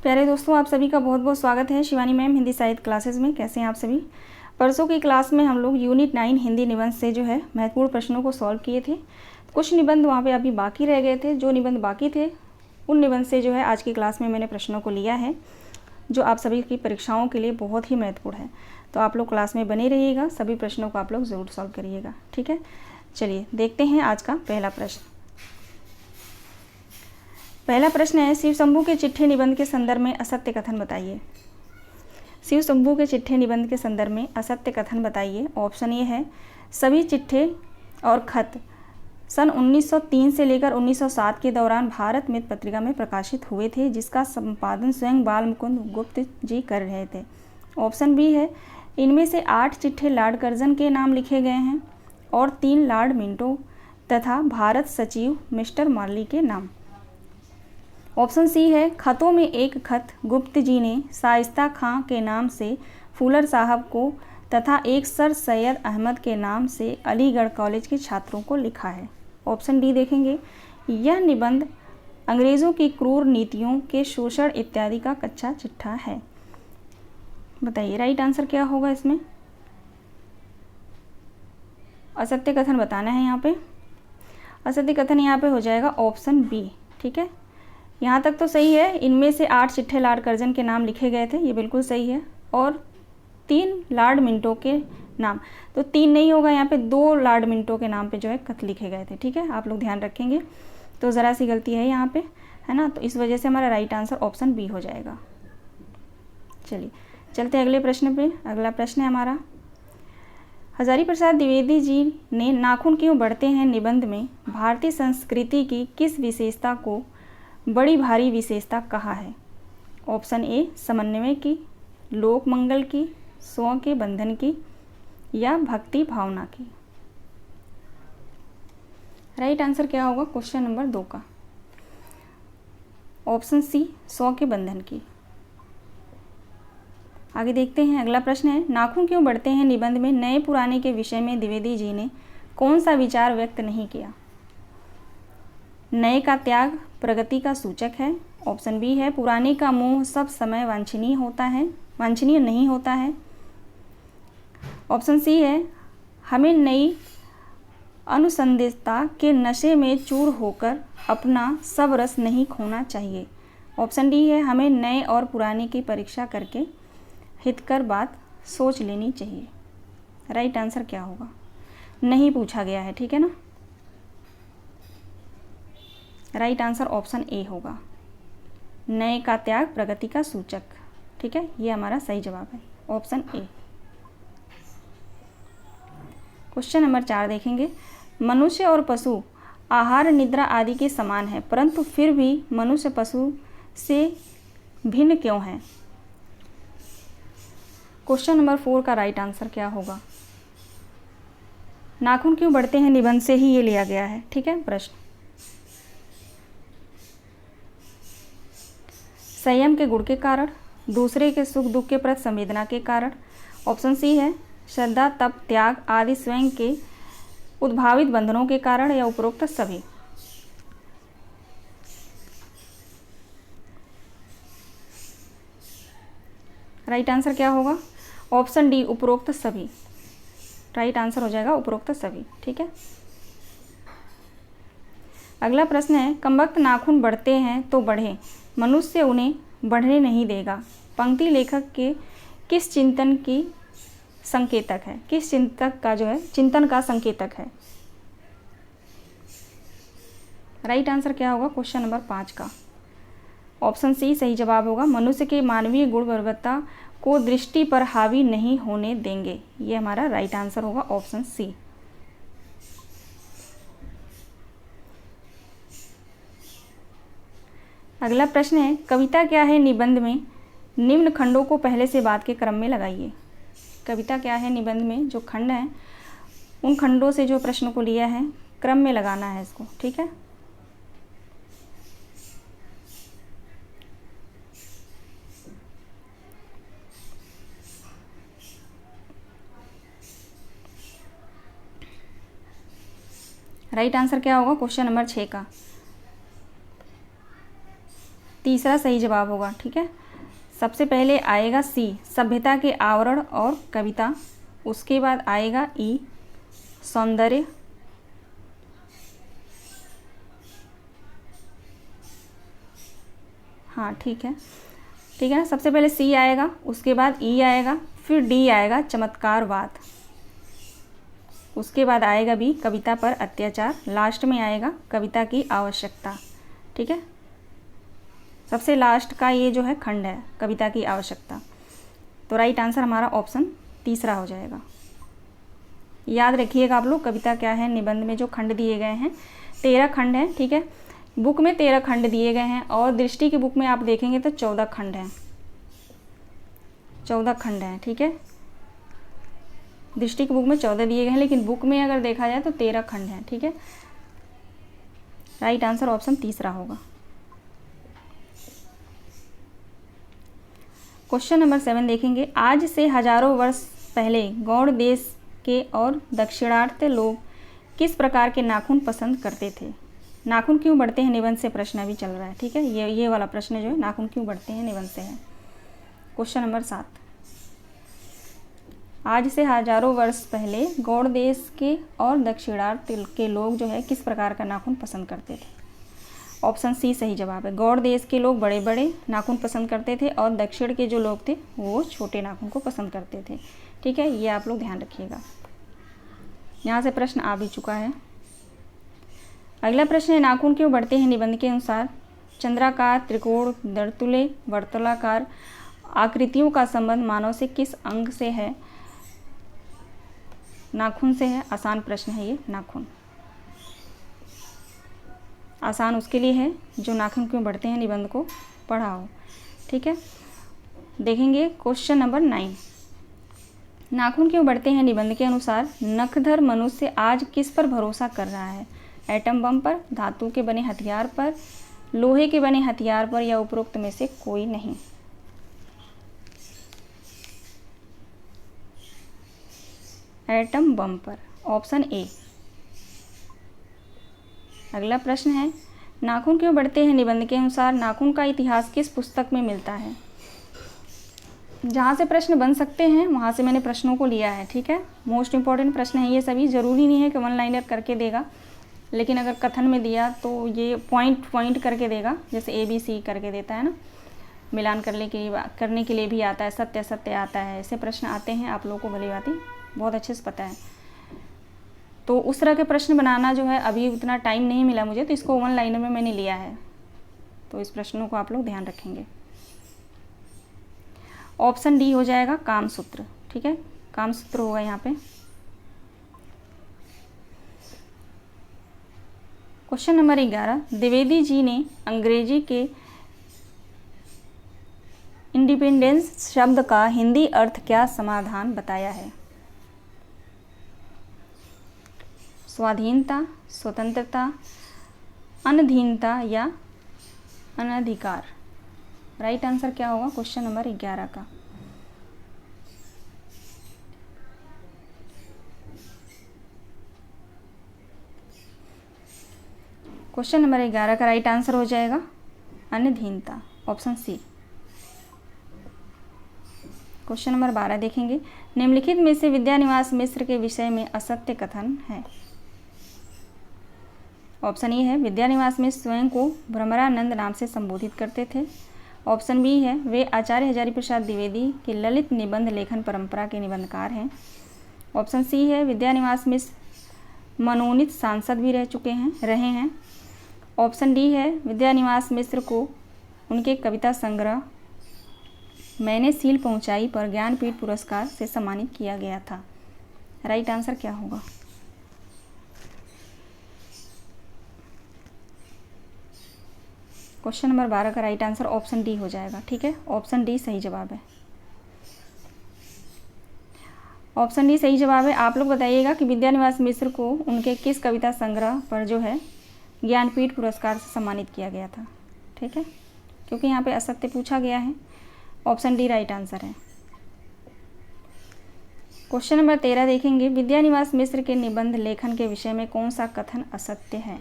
प्यारे दोस्तों, आप सभी का बहुत बहुत स्वागत है शिवानी मैम हिंदी साहित्य क्लासेस में। कैसे हैं आप सभी। परसों की क्लास में हम लोग यूनिट 9 हिंदी निबंध से जो है महत्वपूर्ण प्रश्नों को सॉल्व किए थे। कुछ निबंध वहाँ पे अभी बाकी रह गए थे। जो निबंध बाकी थे उन निबंध से जो है आज की क्लास में मैंने प्रश्नों को लिया है, जो आप सभी की परीक्षाओं के लिए बहुत ही महत्वपूर्ण है। तो आप लोग क्लास में बने रहिएगा, सभी प्रश्नों को आप लोग ज़रूर सॉल्व करिएगा। ठीक है, चलिए देखते हैं आज का पहला प्रश्न। पहला प्रश्न है, शिव शंभू के चिट्ठे निबंध के संदर्भ में असत्य कथन बताइए। शिव शंभू के चिट्ठे निबंध के संदर्भ में असत्य कथन बताइए। ऑप्शन ए है, सभी चिट्ठे और खत सन 1903 से लेकर 1907 के दौरान भारत मित्र पत्रिका में प्रकाशित हुए थे, जिसका संपादन स्वयं बाल मुकुंद गुप्त जी कर रहे थे। ऑप्शन बी है, इनमें से 8 चिट्ठे लॉर्ड कर्जन के नाम लिखे गए हैं और 3 लॉर्ड मिंटो तथा भारत सचिव मिस्टर मार्ली के नाम। ऑप्शन सी है, खतों में एक खत गुप्त जी ने शाइस्ता खां के नाम से फूलर साहब को तथा एक सर सैयद अहमद के नाम से अलीगढ़ कॉलेज के छात्रों को लिखा है। ऑप्शन डी देखेंगे, यह निबंध अंग्रेज़ों की क्रूर नीतियों के शोषण इत्यादि का कच्चा चिट्ठा है। बताइए राइट आंसर क्या होगा इसमें। असत्य कथन बताना है यहाँ पे। असत्य कथन यहाँ पे हो जाएगा ऑप्शन बी। ठीक है, यहाँ तक तो सही है। इनमें से 8 चिट्ठे लॉर्ड कर्जन के नाम लिखे गए थे, ये बिल्कुल सही है, और 3 लॉर्ड मिंटो के नाम, तो 3 नहीं होगा यहाँ पे, 2 लॉर्ड मिंटो के नाम पे जो है खत लिखे गए थे। ठीक है, आप लोग ध्यान रखेंगे। तो ज़रा सी गलती है यहाँ पे, है ना, तो इस वजह से हमारा राइट आंसर ऑप्शन बी हो जाएगा। चलिए चलते हैं अगले प्रश्न पे। अगला प्रश्न है हमारा, हजारी प्रसाद द्विवेदी जी ने नाखून क्यों बढ़ते हैं निबंध में भारतीय संस्कृति की किस विशेषता को बड़ी भारी विशेषता कहा है। ऑप्शन ए, समन्वय की, लोक मंगल की, स्व के बंधन की, या भक्ति भावना की। राइट आंसर क्या होगा क्वेश्चन नंबर 2 का। ऑप्शन सी, स्व के बंधन की। आगे देखते हैं। अगला प्रश्न है, नाखून क्यों बढ़ते हैं निबंध में नए पुराने के विषय में द्विवेदी जी ने कौन सा विचार व्यक्त नहीं किया। नए का त्याग प्रगति का सूचक है। ऑप्शन बी है, पुराने का मोह सब समय वांछनीय नहीं होता है। ऑप्शन सी है, हमें नई अनुसंधित्सता के नशे में चूर होकर अपना सब रस नहीं खोना चाहिए। ऑप्शन डी है, हमें नए और पुराने की परीक्षा करके हितकर बात सोच लेनी चाहिए। राइट आंसर क्या होगा, नहीं पूछा गया है। ठीक है ना, राइट आंसर ऑप्शन ए होगा, नए का त्याग प्रगति का सूचक। ठीक है, ये हमारा सही जवाब है, ऑप्शन ए। क्वेश्चन नंबर 4 देखेंगे, मनुष्य और पशु आहार निद्रा आदि के समान है, परंतु फिर भी मनुष्य पशु से भिन्न क्यों है। क्वेश्चन नंबर 4 का राइट आंसर क्या होगा। नाखून क्यों बढ़ते हैं निबंध से ही ये लिया गया है। ठीक है, प्रश्न संयम के गुण के कारण, दूसरे के सुख दुख के प्रति संवेदना के कारण। ऑप्शन सी है, श्रद्धा तप त्याग आदि स्वयं के उद्भावित बंधनों के कारण, या उपरोक्त सभी। राइट आंसर क्या होगा, ऑप्शन डी, उपरोक्त सभी। राइट आंसर हो जाएगा उपरोक्त सभी। ठीक है, अगला प्रश्न है, कमबख्त नाखून बढ़ते हैं तो बढ़े, मनुष्य उन्हें बढ़ने नहीं देगा। पंक्ति लेखक के किस चिंतन की संकेतक है, किस चिंतक का जो है चिंतन का संकेतक है। राइट आंसर क्या होगा क्वेश्चन नंबर 5 का। ऑप्शन सी सही जवाब होगा, मनुष्य के मानवीय गुण वरीयता को दृष्टि पर हावी नहीं होने देंगे। ये हमारा राइट आंसर होगा, ऑप्शन सी। अगला प्रश्न है, कविता क्या है निबंध में निम्न खंडों को पहले से बाद के क्रम में लगाइए। कविता क्या है निबंध में जो खंड हैं उन खंडों से जो प्रश्न को लिया है क्रम में लगाना है इसको। ठीक है, राइट आंसर क्या होगा क्वेश्चन नंबर 6 का। तीसरा सही जवाब होगा। ठीक है, सबसे पहले आएगा सी, सभ्यता के आवरण और कविता। उसके बाद आएगा ई, सौंदर्य। हाँ ठीक है ना, सबसे पहले सी आएगा, उसके बाद ई आएगा, फिर डी आएगा चमत्कारवाद, उसके बाद आएगा बी, कविता पर अत्याचार, लास्ट में आएगा कविता की आवश्यकता। ठीक है, सबसे लास्ट का ये जो है खंड है कविता की आवश्यकता। तो राइट आंसर हमारा ऑप्शन तीसरा हो जाएगा। याद रखिएगा आप लोग, कविता क्या है, निबंध में जो खंड दिए गए हैं 13 खंड हैं। ठीक है, बुक में 13 खंड दिए गए हैं और दृष्टि की बुक में आप देखेंगे तो 14 खंड हैं, 14 खंड हैं। ठीक है, दृष्टि की बुक में 14 दिए गए हैं, लेकिन बुक में अगर देखा जाए तो 13 खंड हैं। ठीक है, राइट आंसर ऑप्शन तीसरा होगा। क्वेश्चन नंबर 7 देखेंगे। आज से हजारों वर्ष पहले गौड़ देश के और दक्षिणार्थ लोग किस प्रकार के नाखून पसंद करते थे? नाखून क्यों बढ़ते हैं निबंध से प्रश्न अभी चल रहा है। ठीक है, ये वाला प्रश्न जो है नाखून क्यों बढ़ते हैं निबंध से है। Question number 7। आज से हजारों वर्ष पहले गौड़ देश के और दक्षिणार्थ के लोग जो है किस प्रकार का नाखून पसंद करते थे? ऑप्शन सी सही जवाब है। गौड़ देश के लोग बड़े बड़े नाखून पसंद करते थे और दक्षिण के जो लोग थे वो छोटे नाखून को पसंद करते थे। ठीक है, ये आप लोग ध्यान रखिएगा। यहाँ से प्रश्न आ भी चुका है। अगला प्रश्न है, नाखून क्यों बढ़ते हैं निबंध के अनुसार? चंद्राकार, त्रिकोण, दर्तुले, वर्तुलाकार आकृतियों का संबंध मानव से किस अंग से है? नाखून से है। आसान प्रश्न है ये, नाखून आसान उसके लिए है जो नाखून क्यों बढ़ते हैं निबंध को पढ़ा हो। ठीक है, देखेंगे क्वेश्चन नंबर 9। नाखून क्यों बढ़ते हैं निबंध के अनुसार? नखधर मनुष्य आज किस पर भरोसा कर रहा है? एटम बम पर, धातु के बने हथियार पर, लोहे के बने हथियार पर, या उपरोक्त में से कोई नहीं? एटम बम पर, ऑप्शन ए। अगला प्रश्न है, नाखून क्यों बढ़ते हैं निबंध के अनुसार? नाखून का इतिहास किस पुस्तक में मिलता है? जहाँ से प्रश्न बन सकते हैं वहाँ से मैंने प्रश्नों को लिया है। ठीक है, मोस्ट इंपॉर्टेंट प्रश्न है ये सभी। ज़रूरी नहीं है कि 1 लाइनर करके देगा, लेकिन अगर कथन में दिया तो ये पॉइंट करके देगा, जैसे ABC करके देता है ना, मिलान करने के लिए भी आता है, सत्य सत्य आता है, ऐसे प्रश्न आते हैं। आप लोगों को भली भांति बहुत अच्छे से पता है। तो उस तरह के प्रश्न बनाना जो है अभी उतना टाइम नहीं मिला मुझे, तो इसको 1 लाइनर में मैंने लिया है। तो इस प्रश्नों को आप लोग ध्यान रखेंगे। ऑप्शन डी हो जाएगा कामसूत्र। ठीक है, कामसूत्र होगा यहाँ पे। Question number 11। द्विवेदी जी ने अंग्रेजी के इंडिपेंडेंस शब्द का हिंदी अर्थ क्या समाधान बताया है? स्वाधीनता, स्वतंत्रता, अनधीनता या अनधिकार? राइट आंसर क्या होगा क्वेश्चन नंबर 11 का? क्वेश्चन नंबर 11 का राइट आंसर हो जाएगा अनधीनता, ऑप्शन सी। क्वेश्चन नंबर 12 देखेंगे। निम्नलिखित में से विद्यानिवास मिश्र के विषय में असत्य कथन है। ऑप्शन ए है, विद्यानिवास मिश्र स्वयं को भ्रमरानंद नाम से संबोधित करते थे। ऑप्शन बी है, वे आचार्य हजारी प्रसाद द्विवेदी के ललित निबंध लेखन परंपरा के निबंधकार हैं। ऑप्शन सी है, विद्यानिवास मिश्र मनोनीत सांसद भी रहे हैं। ऑप्शन डी है, विद्यानिवास मिश्र को उनके कविता संग्रह मैंने सील पहुंचाई पर ज्ञानपीठ पुरस्कार से सम्मानित किया गया था। राइट आंसर क्या होगा? क्वेश्चन नंबर 12 का राइट आंसर ऑप्शन डी हो जाएगा। ठीक है, ऑप्शन डी सही जवाब है। ऑप्शन डी सही जवाब है। आप लोग बताइएगा कि विद्यानिवास मिश्र को उनके किस कविता संग्रह पर जो है ज्ञानपीठ पुरस्कार से सम्मानित किया गया था। ठीक है, क्योंकि यहाँ पे असत्य पूछा गया है। ऑप्शन डी राइट आंसर है। क्वेश्चन नंबर 13 देखेंगे। विद्यानिवास मिश्र के निबंध लेखन के विषय में कौन सा कथन असत्य है?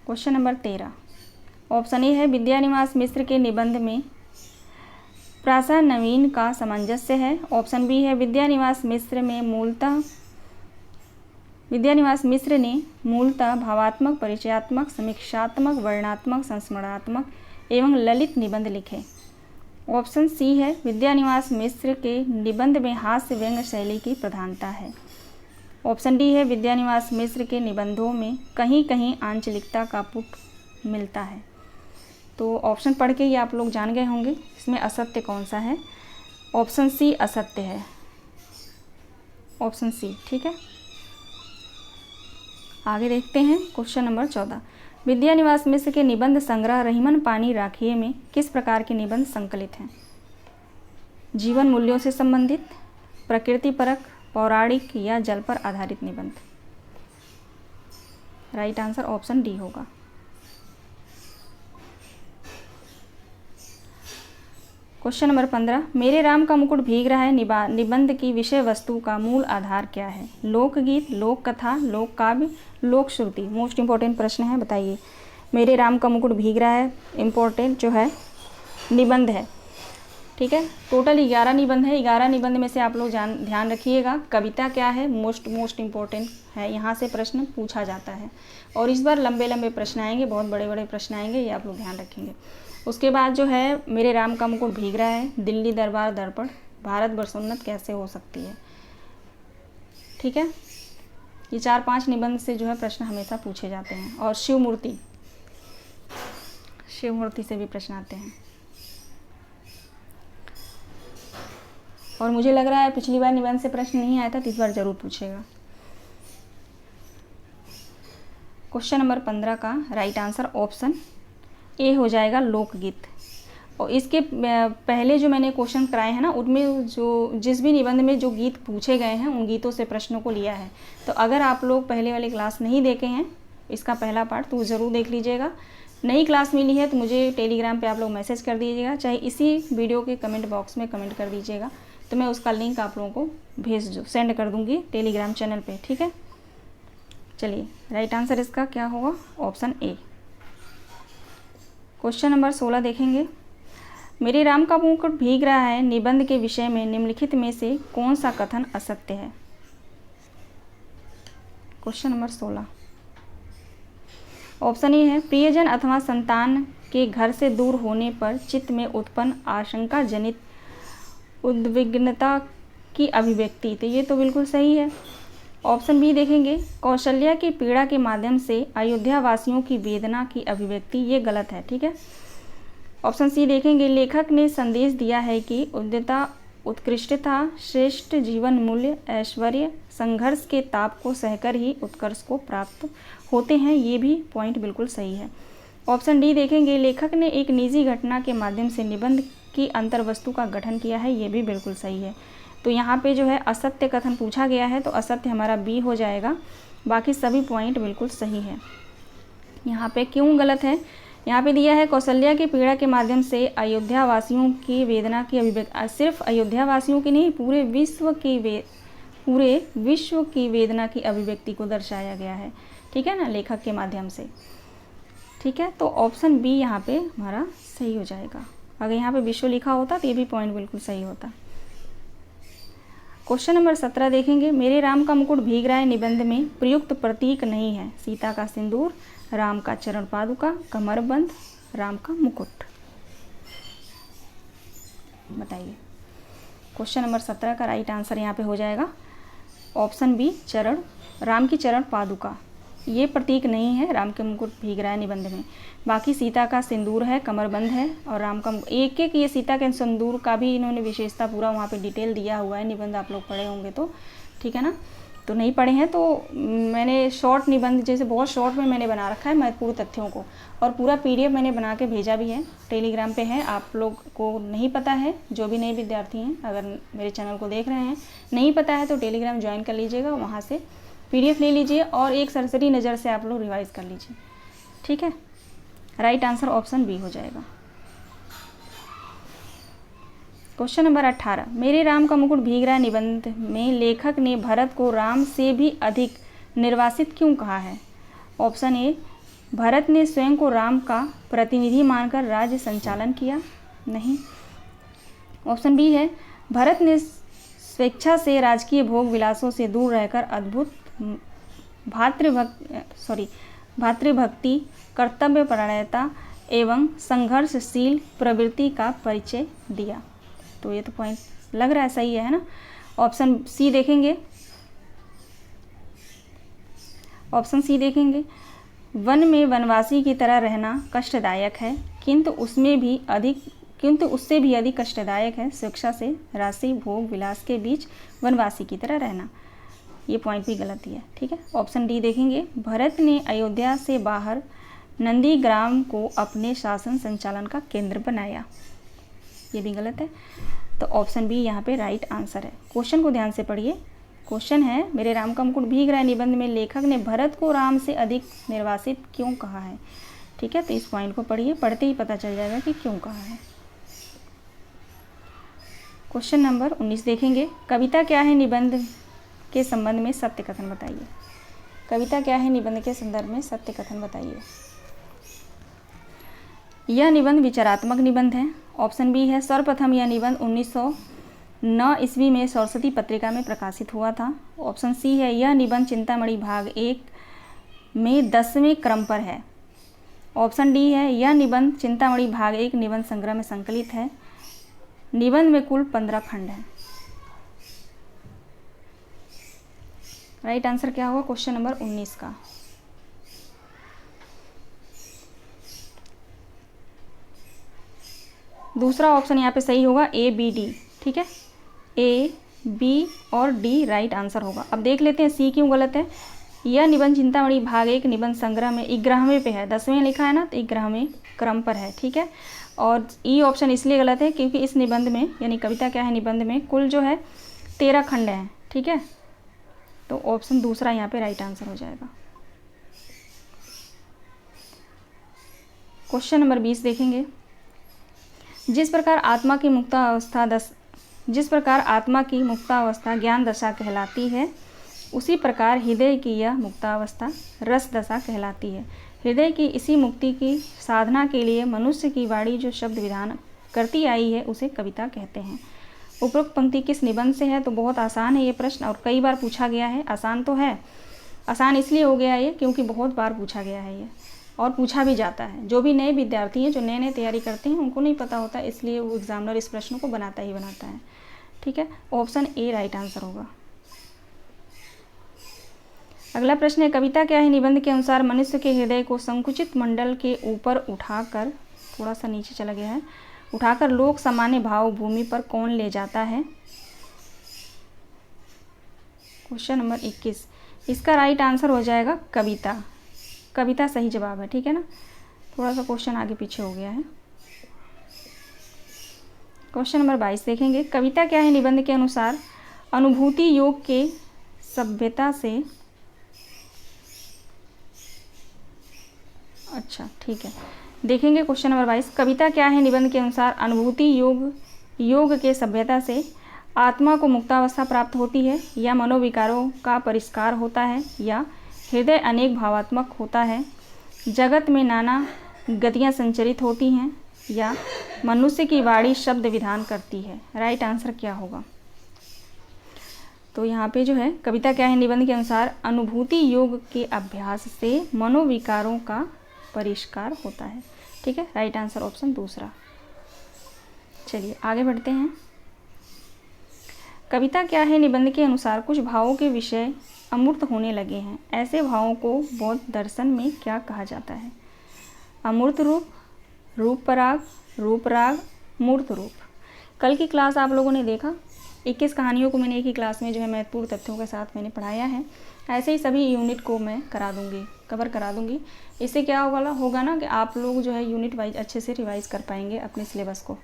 Question number 13। ऑप्शन ए है विद्यानिवास मिश्र के निबंध में प्रासा नवीन का सामंजस्य है। ऑप्शन बी है विद्यानिवास मिश्र ने मूलतः भावात्मक, परिचयात्मक, समीक्षात्मक, वर्णनात्मक, संस्मरणात्मक एवं ललित निबंध लिखे। ऑप्शन सी है विद्यानिवास मिश्र के निबंध में हास्य व्यंग्य शैली की प्रधानता है। ऑप्शन डी है विद्यानिवास मिश्र के निबंधों में कहीं कहीं आंचलिकता का पुट मिलता है। तो ऑप्शन पढ़ के ये आप लोग जान गए होंगे इसमें असत्य कौन सा है। ऑप्शन सी असत्य है, ऑप्शन सी। ठीक है, आगे देखते हैं क्वेश्चन नंबर 14। विद्यानिवास मिश्र के निबंध संग्रह रहीमन पानी राखिए में किस प्रकार के निबंध संकलित हैं? जीवन मूल्यों से संबंधित, प्रकृति परक, पौराणिक या जल पर आधारित निबंध। राइट आंसर ऑप्शन डी होगा। Question number 15। मेरे राम का मुकुट भीग रहा है निबंध की विषय वस्तु का मूल आधार क्या है? लोकगीत, लोक कथा, लोक काव्य, लोक श्रुति। मोस्ट इंपॉर्टेंट प्रश्न है, बताइए। मेरे राम का मुकुट भीग रहा है इम्पोर्टेंट जो है निबंध है। ठीक है, टोटल 11 निबंध है। 11 निबंध में से आप लोग ध्यान रखिएगा कविता क्या है, मोस्ट इंपॉर्टेंट है, यहाँ से प्रश्न पूछा जाता है। और इस बार लंबे प्रश्न आएंगे, बहुत बड़े प्रश्न आएंगे, ये आप लोग ध्यान रखेंगे। उसके बाद जो है मेरे राम का मुकुट भीग रहा है, दिल्ली दरबार दर्पण, भारत बरसोन्नत कैसे हो सकती है। ठीक है, ये 4-5 निबंध से जो है प्रश्न हमेशा पूछे जाते हैं। और शिव मूर्ति से भी प्रश्न आते हैं। और मुझे लग रहा है पिछली बार निबंध से प्रश्न नहीं आया था, तो इस बार जरूर पूछेगा। क्वेश्चन नंबर 15 का राइट आंसर ऑप्शन ए हो जाएगा, लोकगीत। और इसके पहले जो मैंने क्वेश्चन कराए हैं ना, उनमें जो जिस भी निबंध में जो गीत पूछे गए हैं उन गीतों से प्रश्नों को लिया है। तो अगर आप लोग पहले वाली क्लास नहीं देखे हैं इसका पहला पार्ट, तो ज़रूर देख लीजिएगा। नई क्लास मिली है तो मुझे टेलीग्राम पे आप लोग मैसेज कर दीजिएगा, चाहे इसी वीडियो के कमेंट बॉक्स में कमेंट कर दीजिएगा, तो मैं उसका लिंक आप लोगों को सेंड कर दूँगी टेलीग्राम चैनल पे। ठीक है, चलिए राइट आंसर इसका क्या होगा? Option A. क्वेश्चन नंबर 16 देखेंगे। मेरे राम का मुकुट भीग रहा है निबंध के विषय में निम्नलिखित में से कौन सा कथन असत्य है? क्वेश्चन नंबर 16 ऑप्शन ए है, प्रियजन अथवा संतान के घर से दूर होने पर चित्त में उत्पन्न आशंका जनित उद्विग्नता की अभिव्यक्ति। तो ये तो बिल्कुल सही है। ऑप्शन बी देखेंगे, कौशल्या की पीड़ा के माध्यम से अयोध्या वासियों की वेदना की अभिव्यक्ति। ये गलत है। ठीक है, ऑप्शन सी देखेंगे, लेखक ने संदेश दिया है कि उद्यता, उत्कृष्टता, श्रेष्ठ जीवन मूल्य, ऐश्वर्य संघर्ष के ताप को सहकर ही उत्कर्ष को प्राप्त होते हैं। ये भी पॉइंट बिल्कुल सही है। ऑप्शन डी देखेंगे, लेखक ने एक निजी घटना के माध्यम से निबंध की अंतर्वस्तु का गठन किया है। ये भी बिल्कुल सही है। तो यहाँ पे जो है असत्य कथन पूछा गया है, तो असत्य हमारा बी हो जाएगा। बाकी सभी पॉइंट बिल्कुल सही है। यहाँ पे क्यों गलत है? यहाँ पे दिया है कौशल्या की पीड़ा के माध्यम से अयोध्या वासियों की वेदना की अभिव्यक्ति। सिर्फ अयोध्या वासियों की नहीं, पूरे विश्व की वेदना की अभिव्यक्ति को दर्शाया गया है। ठीक है ना, लेखक के माध्यम से। ठीक है, तो ऑप्शन बी यहाँ पे हमारा सही हो जाएगा। अगर यहाँ पे विश्व लिखा होता तो ये भी पॉइंट बिल्कुल सही होता। क्वेश्चन नंबर 17 देखेंगे। मेरे राम का मुकुट भीग रहा है निबंध में प्रयुक्त प्रतीक नहीं है। सीता का सिंदूर, राम का चरण पादुका, कमरबंद, राम का मुकुट। बताइए। क्वेश्चन नंबर 17 का राइट आंसर यहाँ पे हो जाएगा ऑप्शन बी, चरण, राम की चरण पादुका। ये प्रतीक नहीं है राम के मुकुट भीग रहा है निबंध में। बाकी सीता का सिंदूर है, कमरबंद है, और राम का एक ये सीता के सिंदूर का भी इन्होंने विशेषता पूरा वहाँ पे डिटेल दिया हुआ है। निबंध आप लोग पढ़े होंगे तो, ठीक है ना। तो नहीं पढ़े हैं तो मैंने शॉर्ट निबंध, जैसे बहुत शॉर्ट में मैंने बना रखा है महत्वपूर्ण तथ्यों को, और पूरा PDF मैंने बना के भेजा भी है, टेलीग्राम पे है। आप लोग को नहीं पता है, जो भी नए विद्यार्थी हैं अगर मेरे चैनल को देख रहे हैं, नहीं पता है तो टेलीग्राम ज्वाइन कर लीजिएगा, वहाँ से PDF ले लीजिए और एक सरसरी नज़र से आप लोग रिवाइज़ कर लीजिए। ठीक है, राइट आंसर ऑप्शन बी हो जाएगा। Question number 18। मेरे राम का मुकुट भीग रहा है निबंध में लेखक ने भरत को राम से भी अधिक निर्वासित क्यों कहा है? ऑप्शन ए, भरत ने स्वयं को राम का प्रतिनिधि मानकर राज्य संचालन किया? नहीं। ऑप्शन बी है, भरत ने स्वेच्छा से राजकीय भोग विलासों से दूर रहकर अद्भुत भातृभक्ति, कर्तव्यपरायणता एवं संघर्षशील प्रवृत्ति का परिचय दिया। तो ये तो पॉइंट लग रहा है सही है ना। ऑप्शन सी देखेंगे, ऑप्शन सी देखेंगे, वन में वनवासी की तरह रहना कष्टदायक है, किंतु उससे भी अधिक कष्टदायक है स्वेच्छा से राशि भोग विलास के बीच वनवासी की तरह रहना। ये पॉइंट भी गलत ही है, ठीक है। ऑप्शन डी देखेंगे, भरत ने अयोध्या से बाहर नंदीग्राम को अपने शासन संचालन का केंद्र बनाया। ये भी गलत है। तो ऑप्शन बी यहाँ पे राइट आंसर है। क्वेश्चन को ध्यान से पढ़िए। क्वेश्चन है, मेरे राम का मुकुट भीग रहा है निबंध में लेखक ने भरत को राम से अधिक निर्वासित क्यों कहा है? ठीक है, तो इस पॉइंट को पढ़िए, पढ़ते ही पता चल जाएगा कि क्यों कहा है। क्वेश्चन नंबर 19 देखेंगे, कविता क्या है निबंध के संबंध में सत्य कथन बताइए। कविता क्या है निबंध के संदर्भ में सत्य कथन बताइए। यह निबंध विचारात्मक निबंध है। ऑप्शन बी है, सर्वप्रथम यह निबंध 1909 ईस्वी में सरस्वती पत्रिका में प्रकाशित हुआ था। ऑप्शन सी है, यह निबंध चिंतामणि भाग 1 में 10वें क्रम पर है। ऑप्शन डी है, यह निबंध चिंतामणि भाग 1 निबंध संग्रह में संकलित है। निबंध में कुल 15 खंड हैं। राइट आंसर क्या होगा क्वेश्चन नंबर 19 का? दूसरा ऑप्शन यहाँ पे सही होगा, ए बी डी। ठीक है, ए बी और डी राइट आंसर होगा। अब देख लेते हैं सी क्यों गलत है। यह निबंध चिंतामणि भाग 1 निबंध संग्रह में 11वें पे है, 10वें लिखा है ना, तो 11वें क्रम पर है। ठीक है, और ई ऑप्शन इसलिए गलत है क्योंकि इस निबंध में यानी कविता क्या है निबंध में कुल जो है 13 खंड हैं। ठीक है, तो ऑप्शन दूसरा यहाँ पे राइट आंसर हो जाएगा। क्वेश्चन नंबर 20 देखेंगे, जिस प्रकार आत्मा की मुक्तावस्था ज्ञान दशा कहलाती है, उसी प्रकार हृदय की यह मुक्तावस्था रस दशा कहलाती है। हृदय की इसी मुक्ति की साधना के लिए मनुष्य की वाणी जो शब्द विधान करती आई है उसे कविता कहते हैं। उपरोक्त पंक्ति किस निबंध से है? तो बहुत आसान है ये प्रश्न और कई बार पूछा गया है। आसान तो है, आसान इसलिए हो गया ये क्योंकि बहुत बार पूछा गया है ये और पूछा भी जाता है। जो भी नए विद्यार्थी हैं जो नए नए तैयारी करते हैं उनको नहीं पता होता, इसलिए वो एग्जामिनर इस प्रश्न को बनाता ही बनाता है। ठीक है, ऑप्शन ए राइट आंसर होगा। अगला प्रश्न है, कविता क्या है निबंध के अनुसार मनुष्य के हृदय को संकुचित मंडल के ऊपर उठाकर, थोड़ा सा नीचे चला गया है, उठाकर लोक सामान्य भाव भूमि पर कौन ले जाता है? क्वेश्चन नंबर 21, इसका राइट आंसर हो जाएगा कविता। कविता सही जवाब है। ठीक है ना, थोड़ा सा क्वेश्चन आगे पीछे हो गया है। क्वेश्चन नंबर 22 देखेंगे, कविता क्या है निबंध के अनुसार अनुभूति योग के सभ्यता से, अच्छा ठीक है, देखेंगे क्वेश्चन नंबर 22, कविता क्या है निबंध के अनुसार अनुभूति योग के सभ्यता से आत्मा को मुक्तावस्था प्राप्त होती है, या मनोविकारों का परिष्कार होता है, या हृदय अनेक भावात्मक होता है, जगत में नाना गतियाँ संचरित होती हैं, या मनुष्य की वाणी शब्द विधान करती है। राइट आंसर क्या होगा? तो यहाँ पे जो है कविता क्या है निबंध के अनुसार अनुभूति योग के अभ्यास से मनोविकारों का परिष्कार होता है। ठीक है, राइट आंसर ऑप्शन दूसरा। चलिए आगे बढ़ते हैं। कविता क्या है निबंध के अनुसार कुछ भावों के विषय अमूर्त होने लगे हैं, ऐसे भावों को बौद्ध दर्शन में क्या कहा जाता है? अमूर्त रूप, रूप पराग, रूप राग, मूर्त रूप। कल की क्लास आप लोगों ने देखा, 21 कहानियों को मैंने एक ही क्लास में जो है महत्वपूर्ण तथ्यों के साथ मैंने पढ़ाया है। ऐसे ही सभी यूनिट को मैं कवर करा दूंगी। इससे क्या होगा ना कि आप लोग जो है यूनिट वाइज अच्छे से रिवाइज कर पाएंगे अपने सिलेबस को।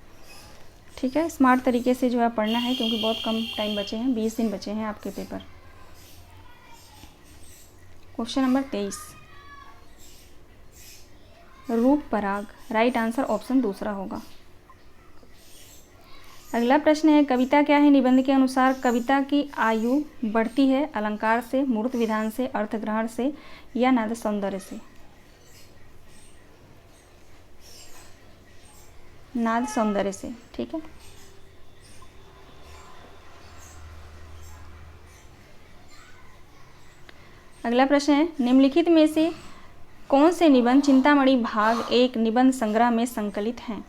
ठीक है, स्मार्ट तरीके से जो है पढ़ना है क्योंकि बहुत कम टाइम बचे हैं, 20 दिन बचे हैं आपके पेपर। क्वेश्चन नंबर 23, रूप पराग। राइट आंसर ऑप्शन दूसरा होगा। अगला प्रश्न है, कविता क्या है निबंध के अनुसार कविता की आयु बढ़ती है अलंकार से, मूर्त विधान से, अर्थ ग्रहण से, या नाद सौंदर्य से? नाद सौंदर्य से। ठीक है, अगला प्रश्न है, निम्नलिखित में से कौन से निबंध चिंतामणि भाग 1 निबंध संग्रह में संकलित हैं?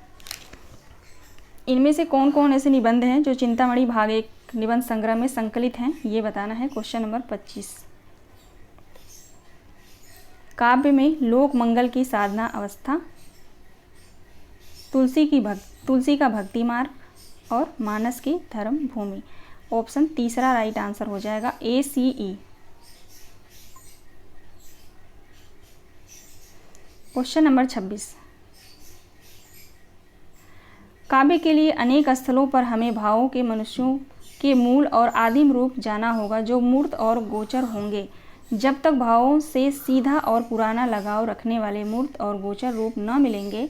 इनमें से कौन कौन ऐसे निबंध हैं जो चिंतामणि भाग 1 निबंध संग्रह में संकलित हैं, ये बताना है। Question number 25। काव्य में लोक मंगल की साधना अवस्था, तुलसी का भक्ति मार्ग और मानस की धर्म भूमि। ऑप्शन तीसरा राइट आंसर हो जाएगा, ACE। Question number 26। काव्य के लिए अनेक स्थलों पर हमें भावों के मनुष्यों के मूल और आदिम रूप जाना होगा, जो मूर्त और गोचर होंगे। जब तक भावों से सीधा और पुराना लगाव रखने वाले मूर्त और गोचर रूप न मिलेंगे,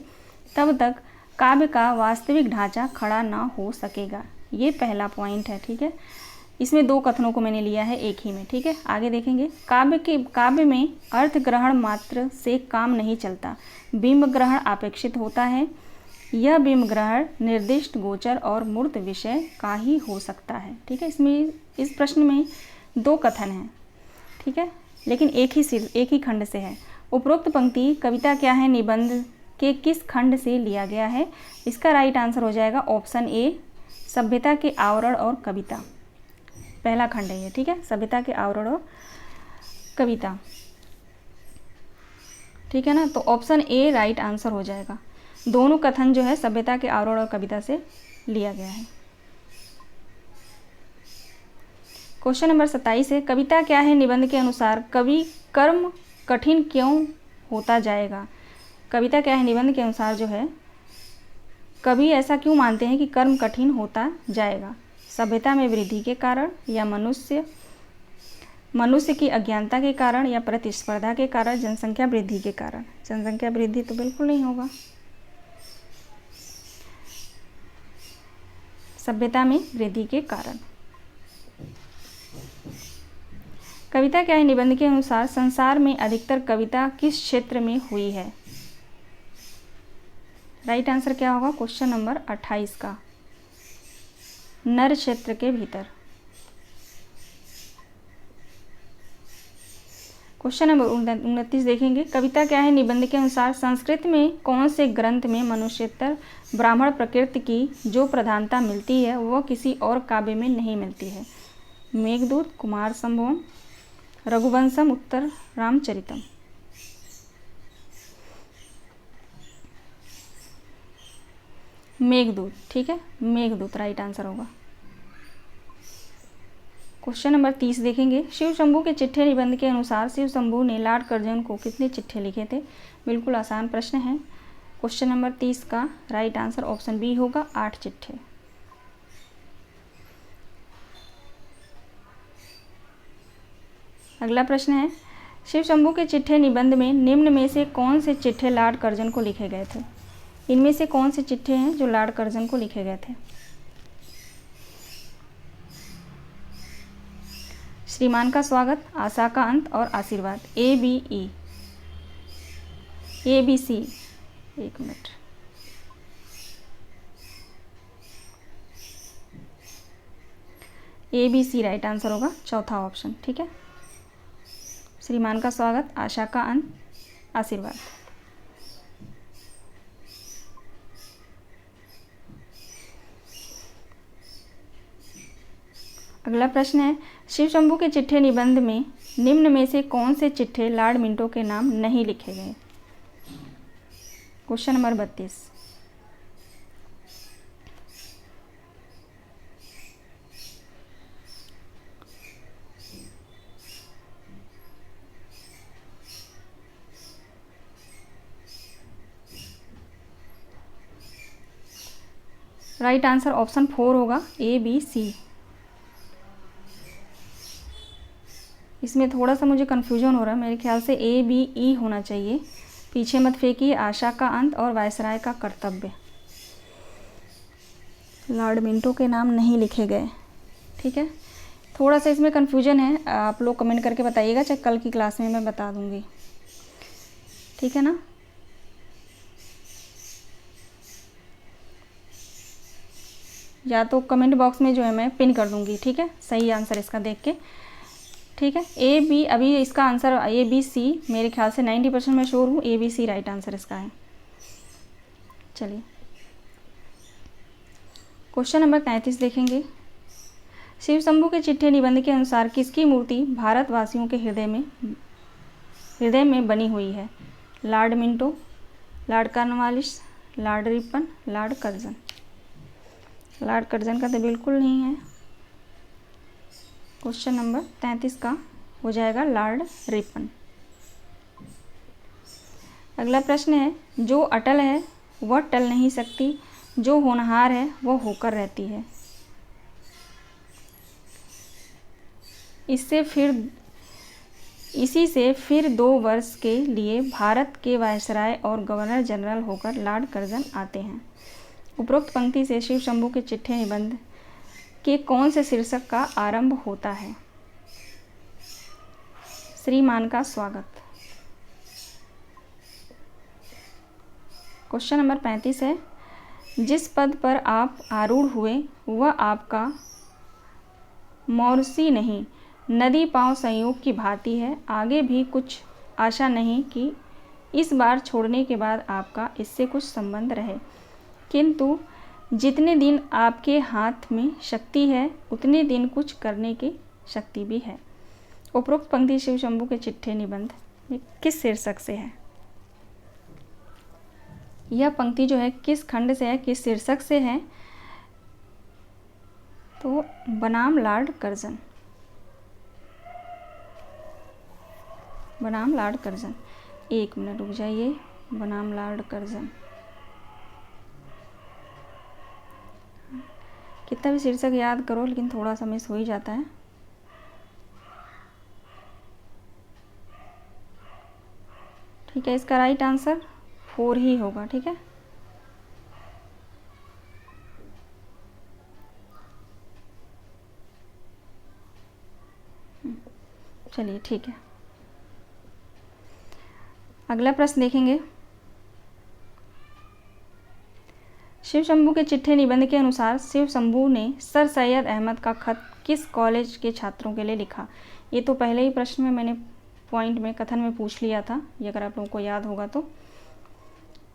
तब तक काव्य का वास्तविक ढांचा खड़ा न हो सकेगा। ये पहला पॉइंट है। ठीक है, इसमें दो कथनों को मैंने लिया है एक ही में। ठीक है, आगे देखेंगे। काव्य में अर्थ ग्रहण मात्र से काम नहीं चलता, बिंब ग्रहण अपेक्षित होता है। यह बिंब ग्रहण निर्दिष्ट गोचर और मूर्त विषय का ही हो सकता है। ठीक है, इसमें इस प्रश्न में दो कथन हैं। ठीक है, लेकिन एक ही खंड से है। उपरोक्त पंक्ति कविता क्या है निबंध के किस खंड से लिया गया है? इसका राइट आंसर हो जाएगा ऑप्शन ए, सभ्यता के आवरण और कविता। पहला खंड है ये। ठीक है, सभ्यता के आवरण और कविता। ठीक है ना, तो ऑप्शन ए राइट आंसर हो जाएगा। दोनों कथन जो है सभ्यता के आवरण और कविता से लिया गया है। क्वेश्चन नंबर 27 है, कविता क्या है निबंध के अनुसार कवि कर्म कठिन क्यों होता जाएगा? कविता क्या है निबंध के अनुसार जो है कवि ऐसा क्यों मानते हैं कि कर्म कठिन होता जाएगा? सभ्यता में वृद्धि के कारण, या मनुष्य की अज्ञानता के कारण, या प्रतिस्पर्धा के कारण, जनसंख्या वृद्धि के कारण? जनसंख्या वृद्धि तो बिल्कुल नहीं होगा। सभ्यता में वृद्धि के कारण। कविता क्या है निबंध के अनुसार संसार में अधिकतर कविता किस क्षेत्र में हुई है? राइट आंसर क्या होगा क्वेश्चन नंबर 28 का? नर क्षेत्र के भीतर। क्वेश्चन नंबर 29 देखेंगे। कविता क्या है निबंध के अनुसार संस्कृत में कौन से ग्रंथ में मनुष्यतर ब्राह्मण प्रकृति की जो प्रधानता मिलती है वह किसी और काव्य में नहीं मिलती है? मेघदूत, कुमार संभवम, रघुवंशम, उत्तर रामचरितम। मेघदूत। ठीक है, मेघदूत राइट आंसर होगा। क्वेश्चन नंबर 30 देखेंगे। शिव शंभू के चिट्ठे निबंध के अनुसार शिव शंभू ने लॉर्ड कर्जन को कितने चिट्ठे लिखे थे? बिल्कुल आसान प्रश्न है। क्वेश्चन नंबर 30 का राइट आंसर ऑप्शन बी होगा, 8 चिट्ठे। अगला प्रश्न है, शिव शंभू के चिट्ठे निबंध में निम्न में से कौन से चिट्ठे लॉर्ड कर्जन को लिखे गए थे? इनमें से कौन से चिट्ठे हैं जो लॉर्ड कर्जन को लिखे गए थे? श्रीमान का स्वागत, आशा का अंत और आशीर्वाद। ABE, ABC। एक मिनट, ABC राइट आंसर होगा, चौथा ऑप्शन। ठीक है, श्रीमान का स्वागत, आशा का अंत, आशीर्वाद। अगला प्रश्न है, शिव शंभू के चिट्ठे निबंध में निम्न में से कौन से चिट्ठे लॉर्ड मिंटो के नाम नहीं लिखे गए? Question number 32। Right answer option 4 होगा, ABC। इसमें थोड़ा सा मुझे कन्फ्यूजन हो रहा है, मेरे ख्याल से ABE होना चाहिए। पीछे मत फेंकिए, आशा का अंत और वायसराय का कर्तव्य। लॉर्ड मिंटो के नाम नहीं लिखे गए। ठीक है, थोड़ा सा इसमें कन्फ्यूजन है, आप लोग कमेंट करके बताइएगा, चाहे कल की क्लास में मैं बता दूंगी। ठीक है ना। या तो कमेंट बॉक्स में जो है मैं पिन कर दूंगी, ठीक है, सही आंसर इसका देख के, ठीक है। ए बी, अभी इसका आंसर ए बी सी मेरे ख्याल से 90% मैं श्योर हूँ, A B C right answer इसका है। चलिए क्वेश्चन नंबर 33 देखेंगे। शिव शंभू के चिट्ठे निबंध के अनुसार किसकी मूर्ति भारतवासियों के हृदय में बनी हुई है? Lord Minto, Lord Cornwallis, Lord Ripon, Lord Curzon. Lord Curzon का तो बिल्कुल नहीं है। क्वेश्चन नंबर 33 का हो जाएगा लॉर्ड रिपन। अगला प्रश्न है, जो अटल है वह टल नहीं सकती, जो होनहार है वह होकर रहती है। इसी से फिर 2 वर्ष के लिए भारत के वायसराय और गवर्नर जनरल होकर लॉर्ड कर्जन आते हैं। उपरोक्त पंक्ति से शिव शंभू के चिट्ठे निबंध के कौन से शीर्षक का आरंभ होता है? श्रीमान का स्वागत। क्वेश्चन नंबर 35 है, जिस पद पर आप आरूढ़ हुए वह आपका मौरसी नहीं, नदी पांव संयोग की भांति है, आगे भी कुछ आशा नहीं कि इस बार छोड़ने के बाद आपका इससे कुछ संबंध रहे, किंतु जितने दिन आपके हाथ में शक्ति है उतने दिन कुछ करने की शक्ति भी है। उपरोक्त पंक्ति शिव शंभू के चिट्ठे निबंध में किस शीर्षक से है? यह पंक्ति जो है किस खंड से है, किस शीर्षक से है? तो बनाम लॉर्ड कर्जन, बनाम लॉर्ड कर्जन। 1 मिनट रुक जाइए, बनाम लॉर्ड कर्जन। कितना भी शीर्षक याद करो लेकिन थोड़ा सा मिस हो ही जाता है। ठीक है, इसका राइट आंसर 4 ही होगा, ठीक है। चलिए ठीक है, अगला प्रश्न देखेंगे। शिव शंभू के चिट्ठे निबंध के अनुसार शिव शंभू ने सर सैयद अहमद का खत किस कॉलेज के छात्रों के लिए लिखा? ये तो पहले ही प्रश्न में मैंने पॉइंट में कथन में पूछ लिया था, ये अगर आप लोगों को याद होगा तो।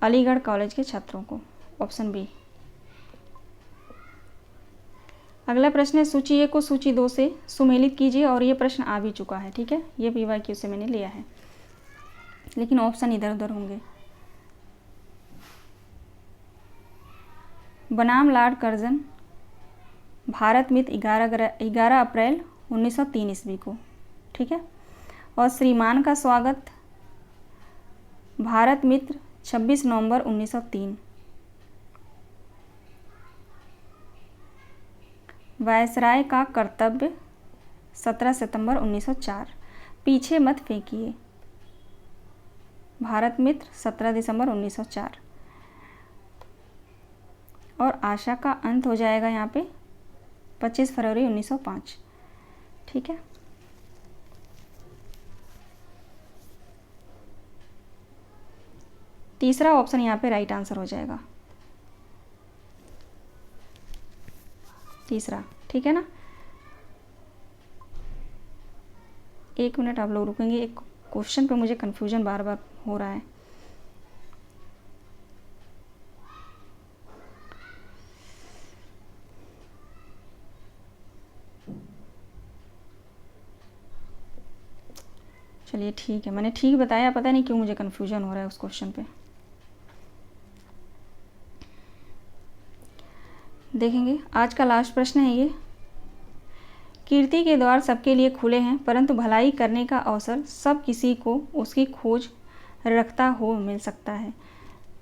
अलीगढ़ कॉलेज के छात्रों को, ऑप्शन बी। अगला प्रश्न है, सूची 1 को सूची 2 से सुमेलित कीजिए, और ये प्रश्न आ भी चुका है, ठीक है, ये PYQ से मैंने लिया है, लेकिन ऑप्शन इधर उधर होंगे। बनाम लॉर्ड कर्जन भारत मित्र 11 अप्रैल 1903 ईस्वी को, ठीक है। और श्रीमान का स्वागत भारत मित्र 26 नवंबर 1903। वायसराय का कर्तव्य 17 सितंबर 1904। पीछे मत फेंकिए भारत मित्र 17 दिसंबर 1904। और आशा का अंत हो जाएगा यहाँ पे 25 फरवरी 1905, ठीक है। तीसरा ऑप्शन यहाँ पे राइट आंसर हो जाएगा, तीसरा, ठीक है ना। 1 मिनट आप लोग रुकेंगे, एक क्वेश्चन पे मुझे कन्फ्यूजन बार बार हो रहा है। चलिए ठीक है, मैंने ठीक बताया, पता नहीं क्यों मुझे कन्फ्यूजन हो रहा है उस क्वेश्चन पे। देखेंगे, आज का लास्ट प्रश्न है ये। कीर्ति के द्वार सबके लिए खुले हैं, परंतु भलाई करने का अवसर सब किसी को उसकी खोज रखता हो मिल सकता है।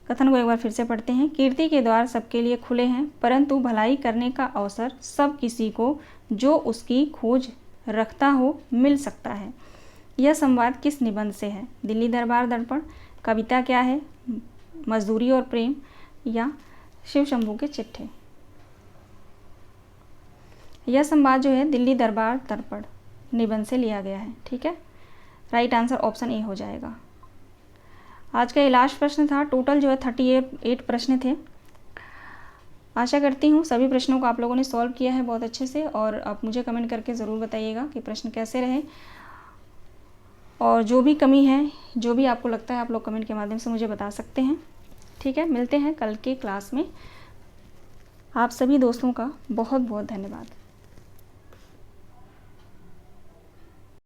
कथन को एक बार फिर से पढ़ते हैं। कीर्ति के द्वार सबके लिए खुले हैं, परंतु भलाई करने का अवसर सब किसी को जो उसकी खोज रखता हो मिल सकता है। यह संवाद किस निबंध से है? दिल्ली दरबार दर्पण, कविता क्या है, मजदूरी और प्रेम, या शिव शंभू के चिट्ठे। यह संवाद जो है दिल्ली दरबार दर्पण निबंध से लिया गया है, ठीक है। राइट आंसर ऑप्शन ए हो जाएगा। आज का ये लास्ट प्रश्न था। टोटल जो है 38 प्रश्न थे। आशा करती हूँ सभी प्रश्नों को आप लोगों ने सॉल्व किया है बहुत अच्छे से, और आप मुझे कमेंट करके ज़रूर बताइएगा कि प्रश्न कैसे रहे, और जो भी कमी है, जो भी आपको लगता है, आप लोग कमेंट के माध्यम से मुझे बता सकते हैं। ठीक है, मिलते हैं कल के क्लास में। आप सभी दोस्तों का बहुत बहुत धन्यवाद।